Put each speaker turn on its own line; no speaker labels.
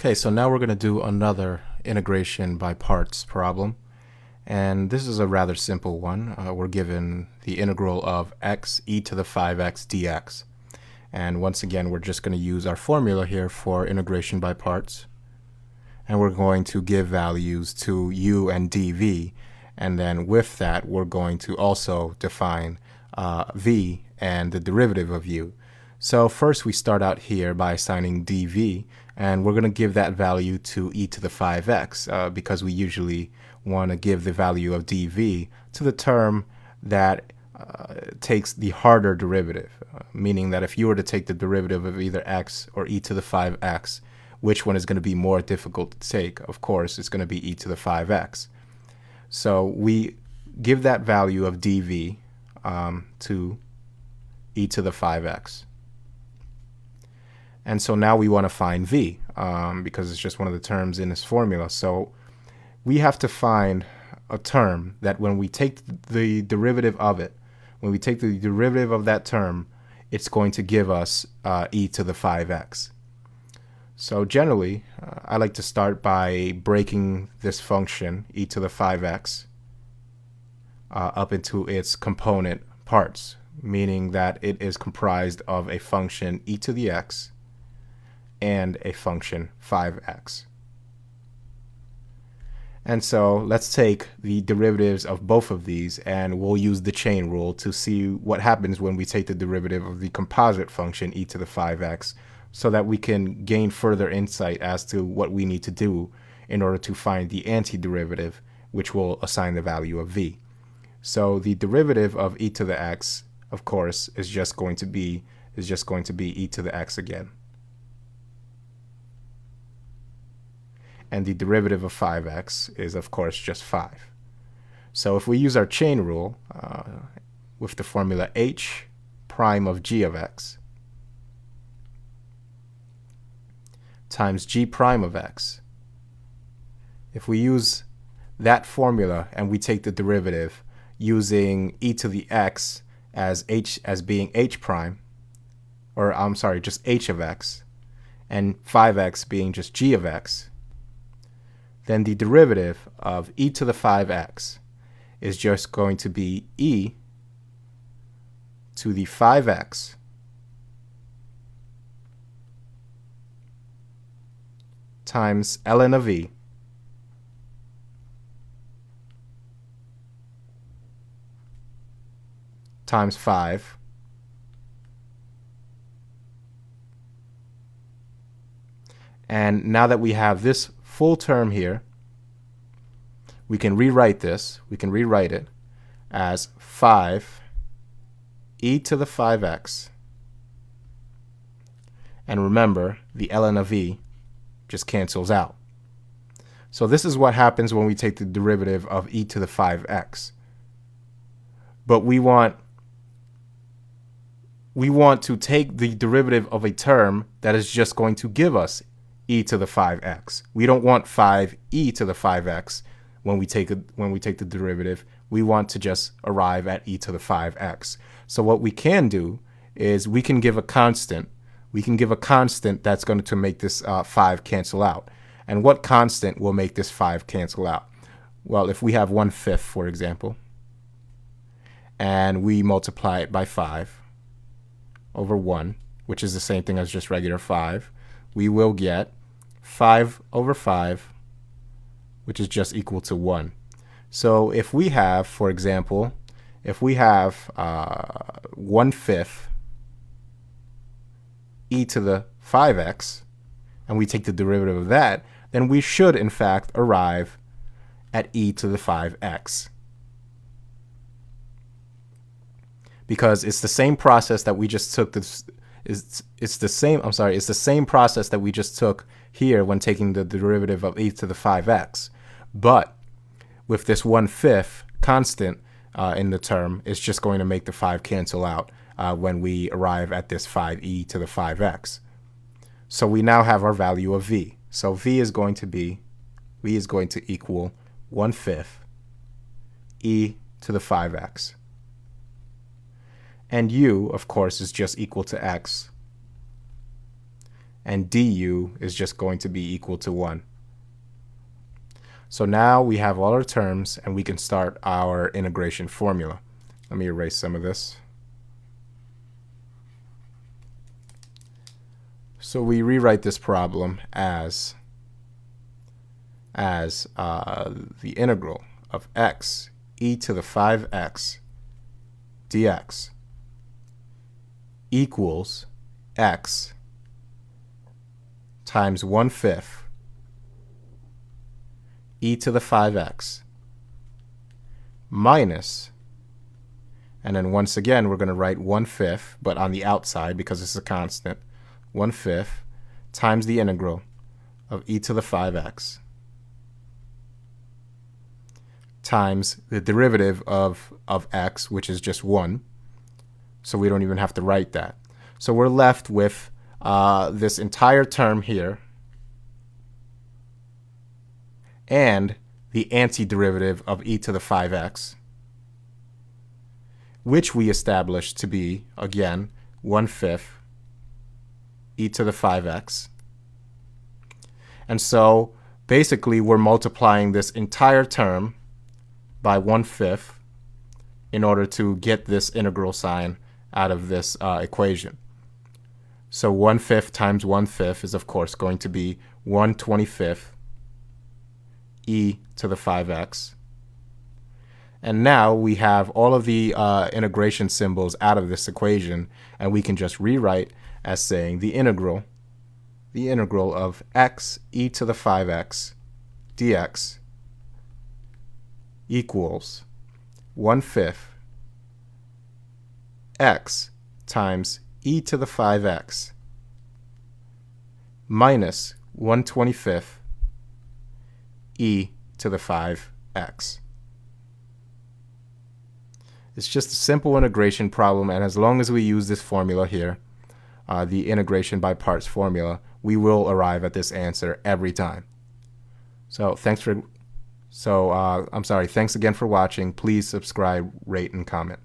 Okay, so now we're going to do another integration by parts problem. And this is a rather simple one. We're given the integral of x e to the 5x dx. And once again, we're just going to use our formula here for integration by parts. And we're going to give values to u and dv. And then with that, we're going to also define v and the derivative of u. So first we start out here by assigning dv, and we're going to give that value to e to the 5x because we usually want to give the value of dv to the term that takes the harder derivative, meaning that if you were to take the derivative of either x or e to the 5x, which one is going to be more difficult to take? Of course, it's going to be e to the 5x. So we give that value of dv to e to the 5x. And so now we want to find v because it's just one of the terms in this formula. So we have to find a term that when we take the derivative of it, when we take the derivative of that term, it's going to give us e to the 5x. So generally, I like to start by breaking this function, e to the 5x, up into its component parts, meaning that it is comprised of a function e to the x and a function 5x. And so let's take the derivatives of both of these, and we'll use the chain rule to see what happens when we take the derivative of the composite function e to the 5x, so that we can gain further insight as to what we need to do in order to find the antiderivative, which will assign the value of v. So the derivative of e to the x, of course, is just going to be e to the x again. And the derivative of 5x is, of course, just 5. So if we use our chain rule with the formula h prime of g of x times g prime of x, if we use that formula and we take the derivative using e to the x as being h prime, or I'm sorry, just h of x, and 5x being just g of x, then the derivative of e to the 5x is just going to be e to the 5x times ln of e times 5 and now that we have this full term here, we can rewrite this. We can rewrite it as 5 e to the 5x. And remember, the ln of e just cancels out. So this is what happens when we take the derivative of e to the 5x. But we want to take the derivative of a term that is just going to give us e to the 5x. We don't want 5e to the 5x when we take the derivative. We want to just arrive at e to the 5x. So what we can do is we can give a constant. We can give a constant that's going to make this 5 cancel out. And what constant will make this 5 cancel out? Well, if we have 1/5, for example, and we multiply it by 5 over 1, which is the same thing as just regular 5, we will get 5 over 5, which is just equal to 1. So if we have, for example, if we have 1/5 e to the 5x, and we take the derivative of that, then we should, in fact, arrive at e to the 5x. Because it's the same process that we just took it's the same process that we just took here when taking the derivative of e to the 5x. But with this 1/5 constant in the term, it's just going to make the 5 cancel out when we arrive at this 5e to the 5x. So we now have our value of v. So v is going to equal 1/5 e to the 5x. And u, of course, is just equal to x. and du is just going to be equal to 1. So now we have all our terms, and we can start our integration formula. Let me erase some of this. So we rewrite this problem as the integral of x e to the 5x dx equals x times 1/5 e to the 5x minus, and then once again we're going to write 1/5, but on the outside because it's a constant, 1/5 times the integral of e to the 5x times the derivative of x, which is just 1. So we don't even have to write that. So we're left with this entire term here and the antiderivative of e to the 5x, which we established to be, again, 1/5 e to the 5x. And so basically we're multiplying this entire term by 1/5 in order to get this integral sign out of this equation. So 1/5 times 1/5 is of course going to be 1/25 e to the 5x. And now we have all of the integration symbols out of this equation, and we can just rewrite as saying the integral of x e to the 5x dx equals 1/5 x times e to the 5x minus 1/25 e to the 5x. It's just a simple integration problem, and as long as we use this formula here, the integration by parts formula, we will arrive at this answer every time. Thanks again for watching. Please subscribe, rate, and comment.